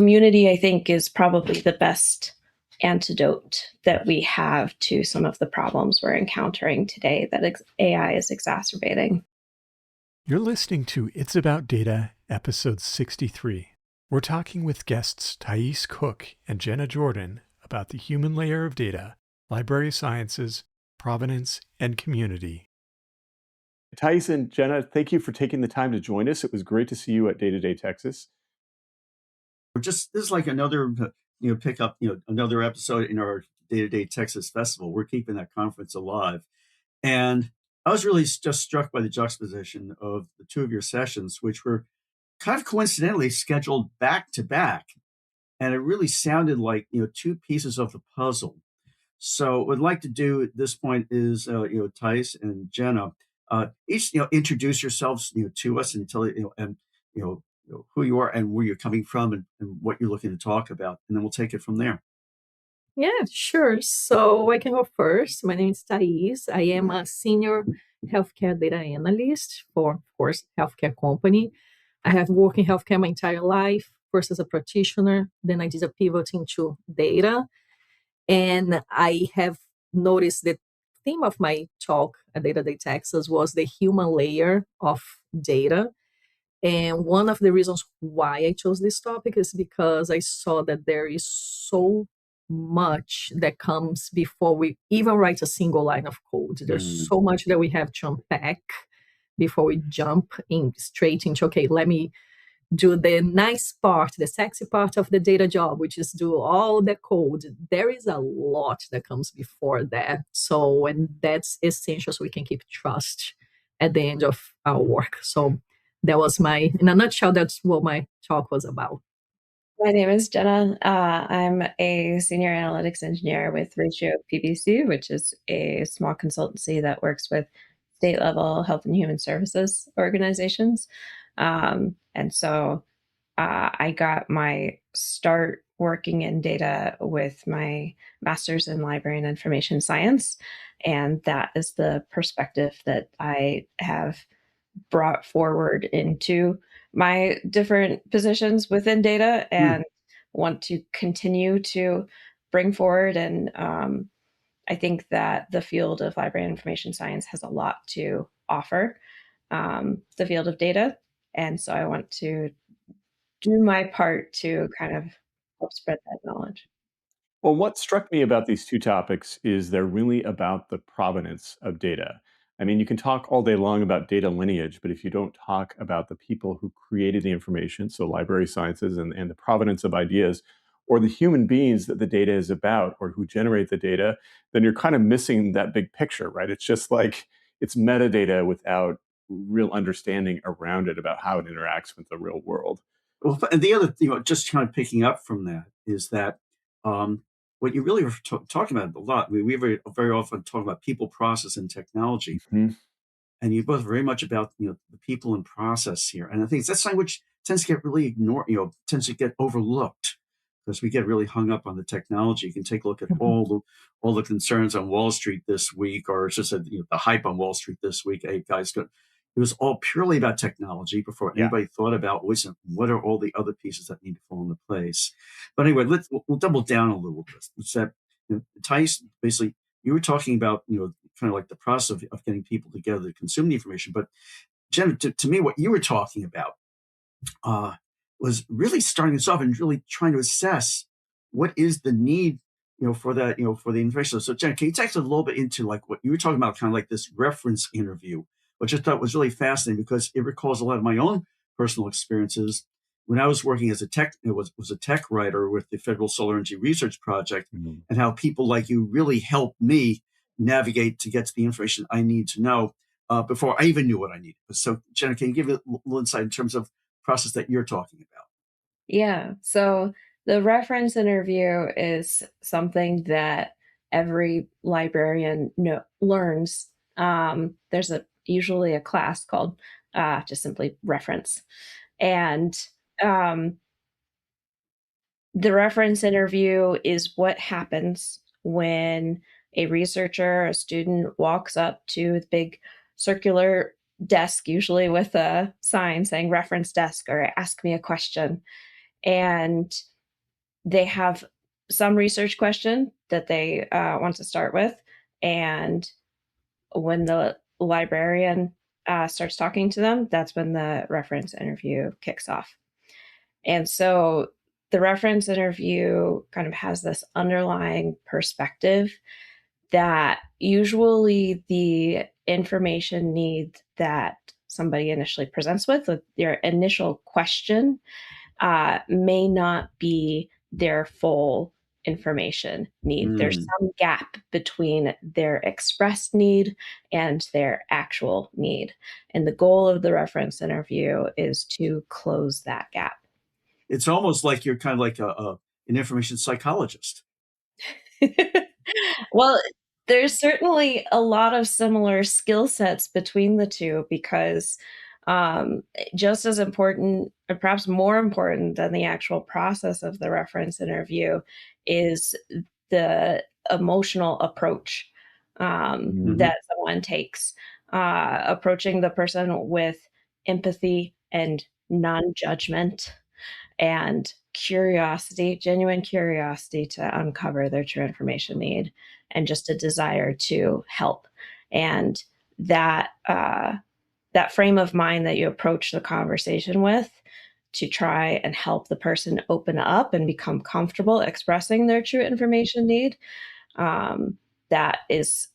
community, I think, is probably the best antidote that we have to some of the problems we're encountering today that AI is exacerbating. You're listening to It's About Data, episode 63. We're talking with guests Thais Cooke and Jenna Jordan about the human layer of data, library sciences, provenance, and community. Thais and Jenna, thank you for taking the time to join us. It was great to see you at Day to Day Texas. This is like another pick up another episode in our day-to-day Texas festival. We're keeping that conference alive, and I was really just struck by the juxtaposition of the two of your sessions, which were kind of coincidentally scheduled back to back, and it really sounded like two pieces of the puzzle. So what I'd like to do at this point is Thais and Jenna, each introduce yourselves to us and tell you know, who you are and where you're coming from and what you're looking to talk about, and then we'll take it from there. Yeah, sure. So I can go first. My name is Thais. I am a senior healthcare data analyst for, of course, healthcare company. I have worked in healthcare my entire life, first as a practitioner, then I did a pivot into data. And I have noticed the theme of my talk at Data Day Texas was the human layer of data. And one of the reasons why I chose this topic is because I saw that there is so much that comes before we even write a single line of code. There's so much that we have to unpack before we jump in straight into, okay, let me do the nice part, the sexy part of the data job, which is do all the code. There is a lot that comes before that. So, and that's essential so we can keep trust at the end of our work. So that was in a nutshell, that's what my talk was about. My name is Jenna. I'm a senior analytics engineer with Ratio PBC, which is a small consultancy that works with state level health and human services organizations. And so I got my start working in data with my master's in library and information science. And that is the perspective that I have brought forward into my different positions within data and want to continue to bring forward. And I think that the field of library and information science has a lot to offer the field of data. And so I want to do my part to kind of help spread that knowledge. Well, what struck me about these two topics is they're really about the provenance of data. I mean, you can talk all day long about data lineage, but if you don't talk about the people who created the information, so library sciences and the provenance of ideas, or the human beings that the data is about, or who generate the data, then you're kind of missing that big picture, right? It's just like it's metadata without real understanding around it about how it interacts with the real world. Well, and the other, just kind of picking up from that is that um, what you really were talking about a lot. We very often talk about people, process, and technology, Mhm. and you both very much about the people and process here. And I think that's something which tends to get really ignored. Tends to get overlooked because we get really hung up on the technology. You can take a look at all the concerns on Wall Street this week, or it's just the hype on Wall Street this week. Hey guys, it was all purely about technology before Yeah. anybody thought about what are all the other pieces that need to fall into place. But anyway, we'll double down a little bit. It's that Thais, basically, you were talking about kind of like the process of getting people together to consume the information. But Jen, to me, what you were talking about uh, was really starting us off and really trying to assess what is the need, for that, for the information. So, Jen, can you take us a little bit into like what you were talking about, kind of like this reference interview, which I thought was really fascinating because it recalls a lot of my own personal experiences when I was working as was a tech writer with the Federal Solar Energy Research Project, Mhm. and how people like you really helped me navigate to get to the information I need to know before I even knew what I needed. So, Jenna, can you give a little insight in terms of process that you're talking about? Yeah. So the reference interview is something that every librarian learns. There's usually a class called just simply reference. And um, the reference interview is what happens when a researcher, a student walks up to the big circular desk, usually with a sign saying reference desk or ask me a question. and they have some research question that they want to start with. And when the librarian starts talking to them, that's when the reference interview kicks off. And so the reference interview kind of has this underlying perspective that usually the information need that somebody initially presents with their initial question, may not be their full information need. There's Mm. some gap between their expressed need and their actual need. And the goal of the reference interview is to close that gap. It's almost like you're kind of like an information psychologist. Well, there's certainly a lot of similar skill sets between the two because just as important, or perhaps more important than the actual process of the reference interview, is the emotional approach Hmm. that someone takes, approaching the person with empathy and non judgment and curiosity, genuine curiosity to uncover their true information need, and just a desire to help. And that frame of mind that you approach the conversation with to try and help the person open up and become comfortable expressing their true information need, um, that is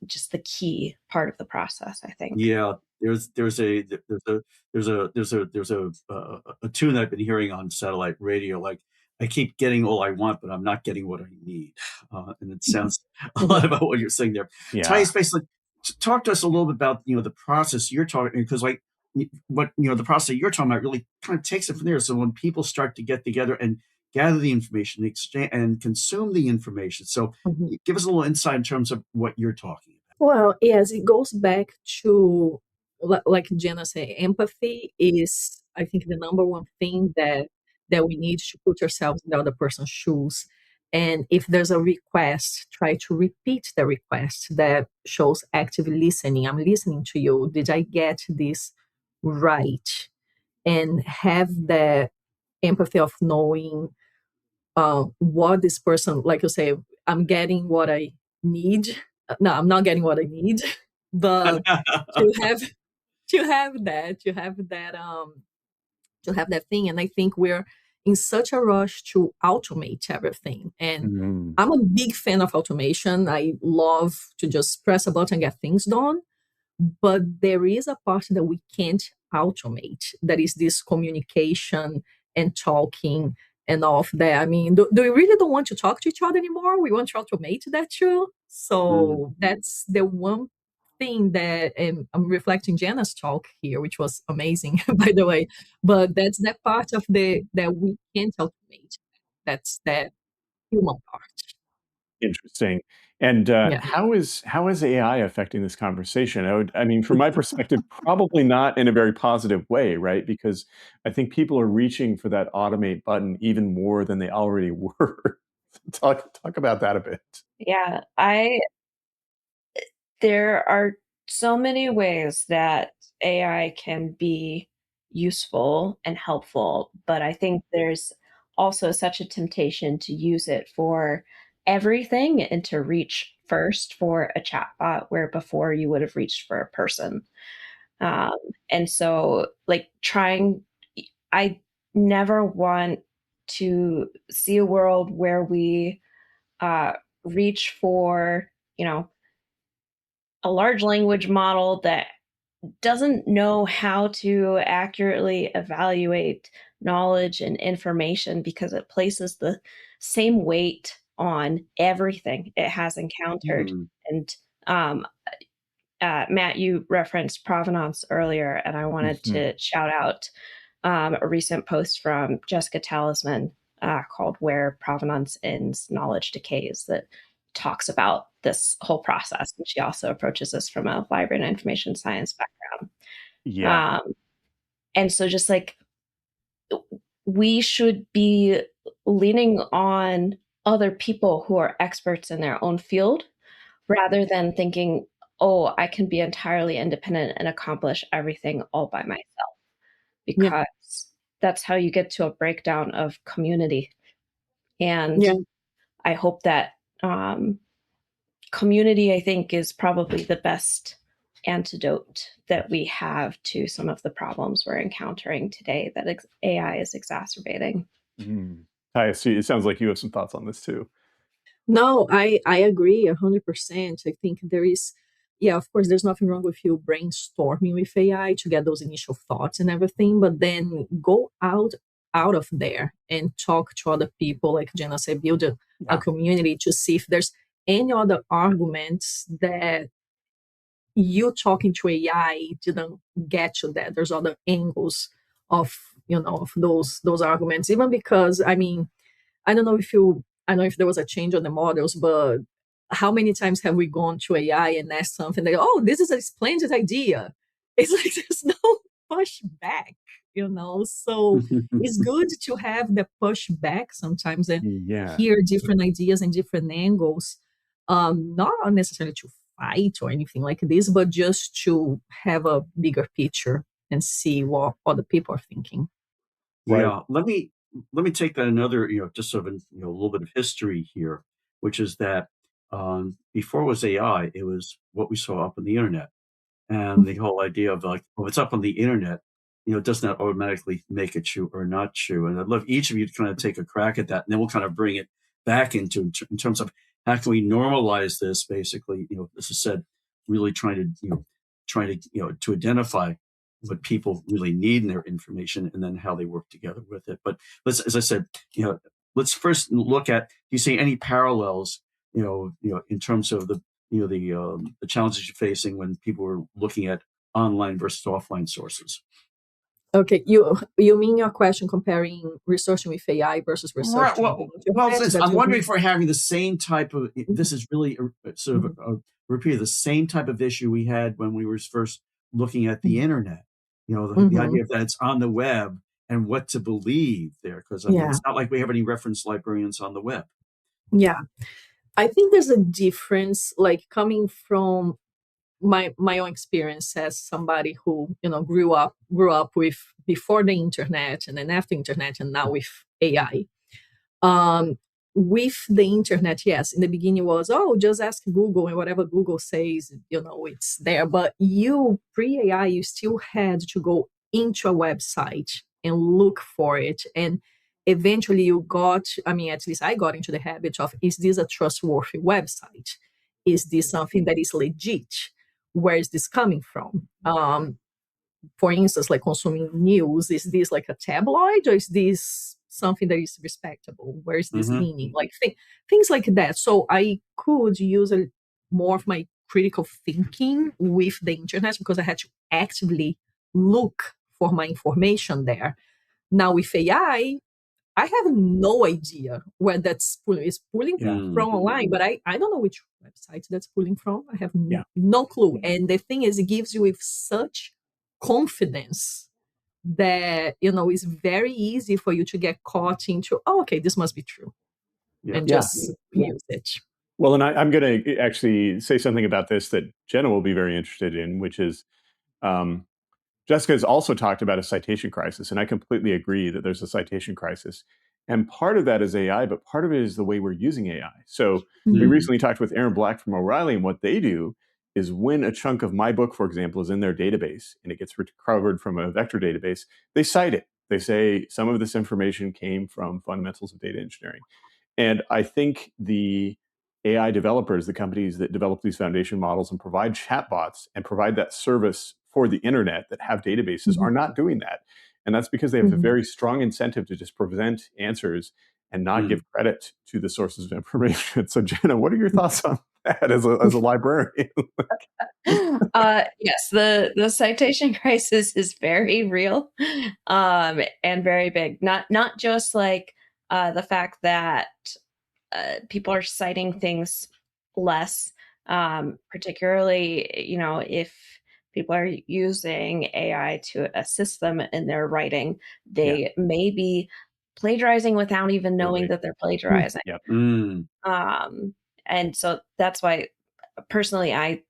just the key part of the process, I think. Yeah, there's a tune that I've been hearing on satellite radio. Like, I keep getting all I want, but I'm not getting what I need. And it sounds a lot Mhm. about what you're saying there. Yeah. Thais, basically, talk to us a little bit about the process you're talking, because like what the process you're talking about really kind of takes it from there. So when people start to get together and gather the information, exchange and consume the information, so Mhm. give us a little insight in terms of what you're talking about. Well, yes, it goes back to like Jenna said, empathy is, I think, the number one thing that we need to put ourselves in the other person's shoes. And if there's a request, try to repeat the request that shows active listening. I'm listening to you. Did I get this right? And have the empathy of knowing what this person, like you say, I'm getting what I need. No, I'm not getting what I need, but to have to have that thing. And I think we're in such a rush to automate everything. And Mm. I'm a big fan of automation. I love to just press a button and get things done. But there is a part that we can't automate. That is this communication and talking and all of that. I mean, do we really don't want to talk to each other anymore? We want to automate that too. Mm. So that's the one thing that, and I'm reflecting Jenna's talk here, which was amazing, by the way. But that's that part of the that we can't automate. That's that human part. Interesting. And Yeah. how is AI affecting this conversation? I mean, from my perspective, probably not in a very positive way, right? Because I think people are reaching for that automate button even more than they already were. Talk about that a bit. Yeah, there are so many ways that AI can be useful and helpful, but I think there's also such a temptation to use it for everything and to reach first for a chatbot where before you would have reached for a person. Um, and so, like, I never want to see a world where we uh, reach for, you know, a large language model that doesn't know how to accurately evaluate knowledge and information because it places the same weight on everything it has encountered. Mm. And um, Matt, you referenced provenance earlier, and I wanted Mhm. to shout out a recent post from Jessica Talisman called Where Provenance Ends, Knowledge Decays, that talks about this whole process. And she also approaches this from a library and information science background. Yeah. Um, and so, just like, we should be leaning on other people who are experts in their own field rather than thinking, oh, I can be entirely independent and accomplish everything all by myself. Yeah. Because that's how you get to a breakdown of community. And Yeah. I hope that community, I think, is probably the best antidote that we have to some of the problems we're encountering today that AI is exacerbating. Mm. I see. It sounds like you have some thoughts on this too. No, I agree 100%. I think there is, yeah, of course, there's nothing wrong with you brainstorming with AI to get those initial thoughts and everything, but then go out of there and talk to other people, like Jenna said, build a Yeah. community to see if there's any other arguments that you talking to AI didn't get you that. There's other angles of, of those arguments. Even because, I mean, I don't know if there was a change on the models, but how many times have we gone to AI and asked something like, oh, this is a splendid idea? It's like there's no pushback. So it's good to have the pushback sometimes and Yeah. hear different ideas and different angles. Not necessarily to fight or anything like this, but just to have a bigger picture and see what other people are thinking. Right. Yeah, let me take that another, just sort of a little bit of history here, which is that before it was AI, it was what we saw up on the internet. And the whole idea of like, well, it's up on the internet, does not automatically make it true or not true. And I'd love each of you to kind of take a crack at that, and then we'll kind of bring it back in terms of how can we normalize this. Basically, as I said, really trying to to identify what people really need in their information, and then how they work together with it. But as I said, let's first look at, do you see any parallels, in terms of the challenges you're facing when people are looking at online versus offline sources? Okay, you mean your question comparing researching with AI versus Right. researching on Well, the well, internet? since That I'm you wondering mean? if we're having the same type of, Mhm, this is really sort of mhm, a repeat of the same type of issue we had when we were first looking at the mhm, internet. The mhm. idea that it's on the web and what to believe there, because I mean, Yeah, it's not like we have any reference librarians on the web. yeah. I think there's a difference, like coming from my own experience as somebody who grew up with before the internet and then after internet and now with AI. Um, with the internet, yes, in the beginning was, oh, just ask Google and whatever Google says, it's there. But you pre AI, you still had to go into a website and look for it. And eventually you got, I mean, at least I got into the habit of, is this a trustworthy website? Is this something that is legit? Where is this coming from? For instance, like consuming news, is this like a tabloid or is this something that is respectable? Where is this Hmm. leaning? Like things like that. So I could use more of my critical thinking with the internet because I had to actively look for my information there. Now with AI, I have no idea where that's pulling. It's pulling Yeah. from online, but I don't know which website that's pulling from. I have Yeah. no clue. And the thing is, it gives you with such confidence that it's very easy for you to get caught into, oh, okay, this must be true, Yeah. and Yeah. just use it. Well, and I'm going to actually say something about this that Jenna will be very interested in, which is um, Jessica has also talked about a citation crisis, and I completely agree that there's a citation crisis. And part of that is AI, but part of it is the way we're using AI. So we Mhm, Mm. recently talked with Aaron Black from O'Reilly, and what they do is when a chunk of my book, for example, is in their database and it gets recovered from a vector database, they cite it. They say some of this information came from fundamentals of data engineering. And I think the AI developers, the companies that develop these foundation models and provide chatbots and provide that service for the internet that have databases mhm, are not doing that. And that's because they have a mhm. very strong incentive to just present answers and not Mm. give credit to the sources of information. So, Jenna, what are your thoughts on that as a librarian? Yes, the citation crisis is very real, and very big. Not just like the fact that people are citing things less, particularly if people are using AI to assist them in their writing, Yeah, they may be plagiarizing without even knowing absolutely. that they're Mm, plagiarizing. Yep. Mm. Um, and so that's why personally I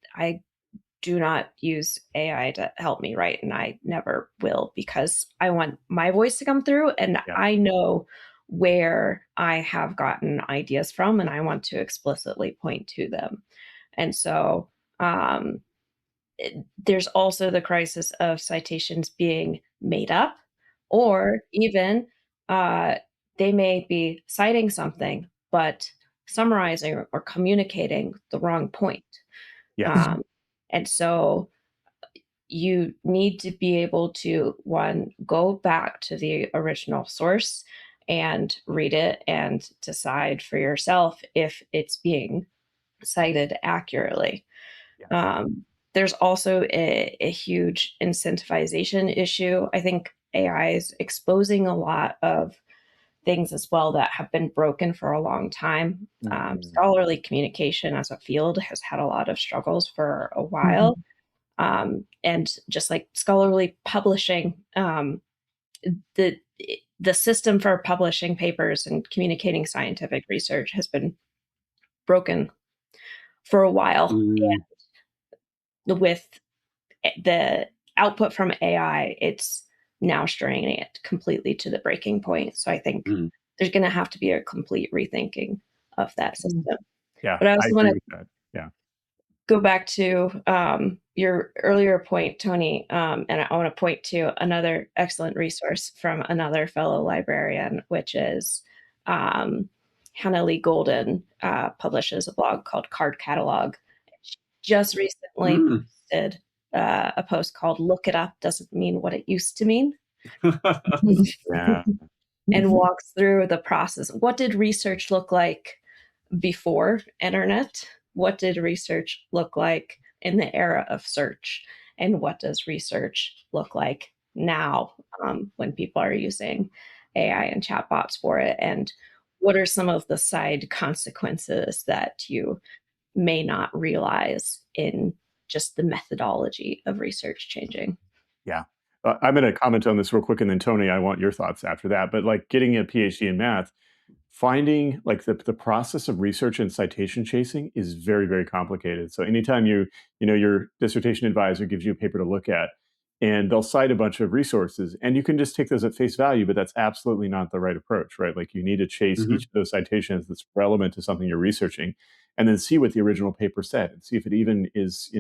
do not use AI to help me write, and I never will because I want my voice to come through, and Yeah. I know where I have gotten ideas from, and I want to explicitly point to them. And so, um, there's also the crisis of citations being made up, or even uh, they may be citing something, but summarizing or communicating the wrong point. Yes. Um, and so you need to be able to, one, go back to the original source and read it and decide for yourself if it's being cited accurately. Yeah. Um, there's also a huge incentivization issue. I think AI is exposing a lot of things as well that have been broken for a long time. Mhm. Scholarly communication as a field has had a lot of struggles for a Mhm. while. And just like scholarly publishing, the the system for publishing papers and communicating scientific research has been broken for a while. Mm, With the output from AI, it's now straining it completely to the breaking point. So I think mm, there's going to have to be a complete rethinking of that Mm. system. Yeah, But I I also want agree to with that. Yeah. go back to your earlier point, Tony, and I want to point to another excellent resource from another fellow librarian, which is um, Hannah Lee Golden publishes a blog called Card Catalog. She just recently mm. posted a post called "Look It Up Doesn't Mean What It Used to Mean," Yeah. and walks through the process. What did research look like before internet? What did research look like in the era of search? And what does research look like now when people are using AI and chatbots for it? And what are some of the side consequences that you may not realize in just the methodology of research changing? Yeah. I'm going to comment on this real quick, and then Tony, I want your thoughts after that. But like getting a PhD in math, finding like the process of research and citation chasing is very, very complicated. So anytime your dissertation advisor gives you a paper to look at, and they'll cite a bunch of resources, and you can just take those at face value, but that's absolutely not the right approach, right? Like you need to chase Mhm. each of those citations that's relevant to something you're researching, and then see what the original paper said, and see if it even is,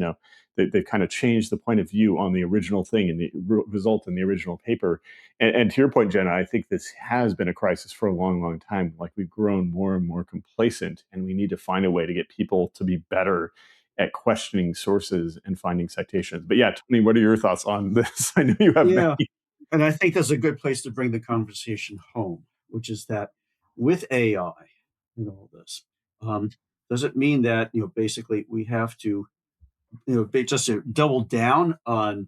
they've kind of changed the point of view on the original thing and the result in the original paper. And to your point, Jenna, I think this has been a crisis for a long, long time. Like we've grown more and more complacent, and we need to find a way to get people to be better at questioning sources and finding citations. But yeah, Tony, what are your thoughts on this? I know you have Yeah. many. And I think that's a good place to bring the conversation home, which is that with AI and all this, um, does it mean that, basically we have to, just to double down on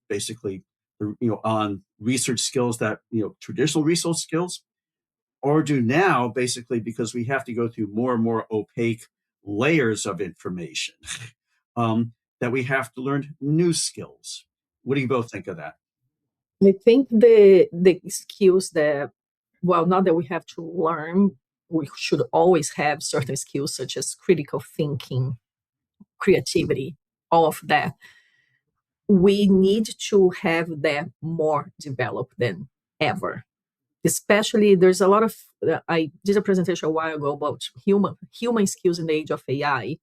basically, on research skills that, traditional research skills, or do now basically because we have to go through more and more opaque layers of information, that we have to learn new skills. What do you both think of that? I think the skills that, well, not that we have to learn, we should always have certain skills such as critical thinking, creativity, all of that. We need to have that more developed than ever. Especially, there's a lot of. I did a presentation a while ago about human skills in the age of AI,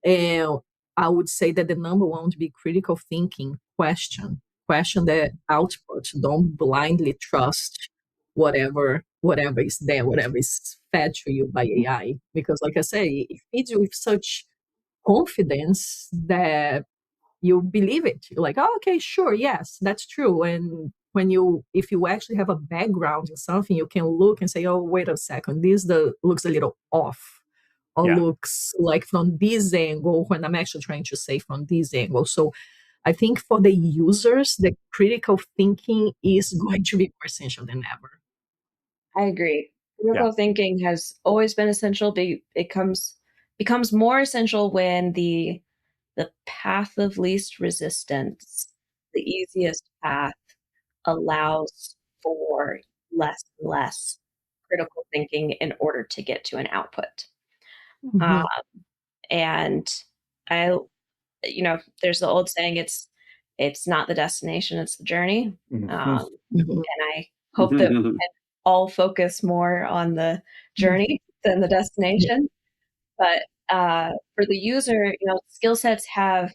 and I would say that the number one would be critical thinking, question the output. Don't blindly trust whatever is there, whatever is fed to you by AI. Because like I say, it feeds you with such confidence that you believe it. You're like, oh, okay, sure, yes, that's true. And if you actually have a background in something, you can look and say, oh, wait a second, looks a little off, or Yeah. looks like from this angle when I'm actually trying to say from this angle. So I think for the users, the critical thinking is going to be more essential than ever. I agree. Yeah. Critical thinking has always been essential. It becomes more essential when the path of least resistance, the easiest path, allows for less and less critical thinking in order to get to an output. Uh, Mhm. and I there's the old saying, it's not the destination, it's the journey. Mhm. And I hope that we can all focus more on the journey than the destination. But for the user, skill sets have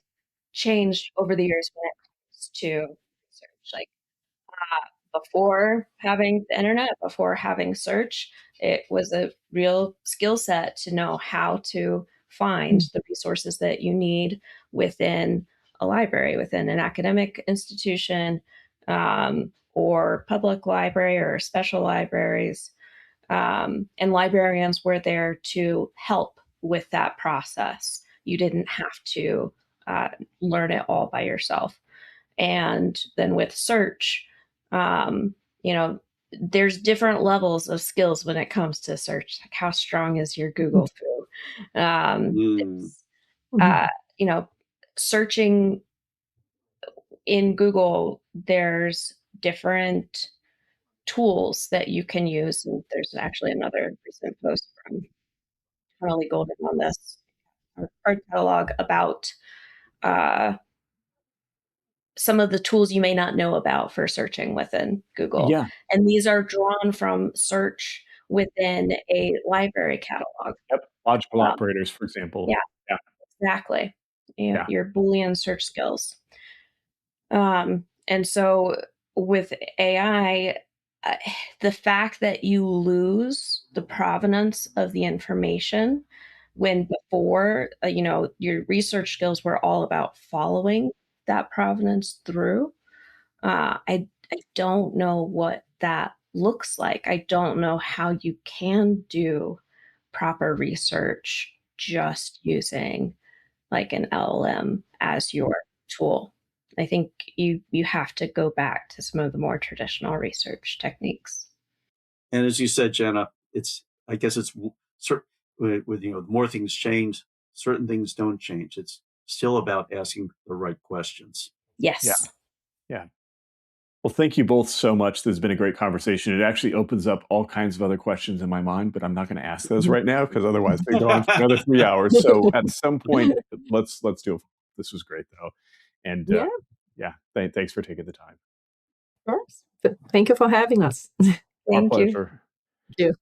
changed over the years when it comes to research. Like before having the internet, before having search, it was a real skill set to know how to find the resources that you need within a library, within an academic institution, or public library or special libraries. And librarians were there to help with that process. You didn't have to learn it all by yourself. And then with search, um, you know, there's different levels of skills when it comes to search. Like how strong is your Google foo? It's, uh, you know, searching in Google, there's different tools that you can use. And there's actually another recent post from Harley Golden on this card catalog about uh, some of the tools you may not know about for searching within Google. Yeah. And these are drawn from search within a library catalog. Yep. Logical Um, operators, for example. yeah, Yeah. exactly. Yeah. Your Boolean search skills. And so with AI, uh, the fact that you lose the provenance of the information when before, your research skills were all about following that provenance through. I don't know what that looks like. I don't know how you can do proper research just using like an LLM as your tool. I think you have to go back to some of the more traditional research techniques. And as you said, Jenna, I guess it's with more things change, certain things don't change. It's still about asking the right questions. Yes. Yeah. Yeah. Well, thank you both so much. This has been a great conversation. It actually opens up all kinds of other questions in my mind, but I'm not going to ask those right now because otherwise we go on for another 3 hours. So at some point, let's do it. This was great though, and Yeah, thanks for taking the time. of course. Thank you for having us. Our Thank you. pleasure. Thank you.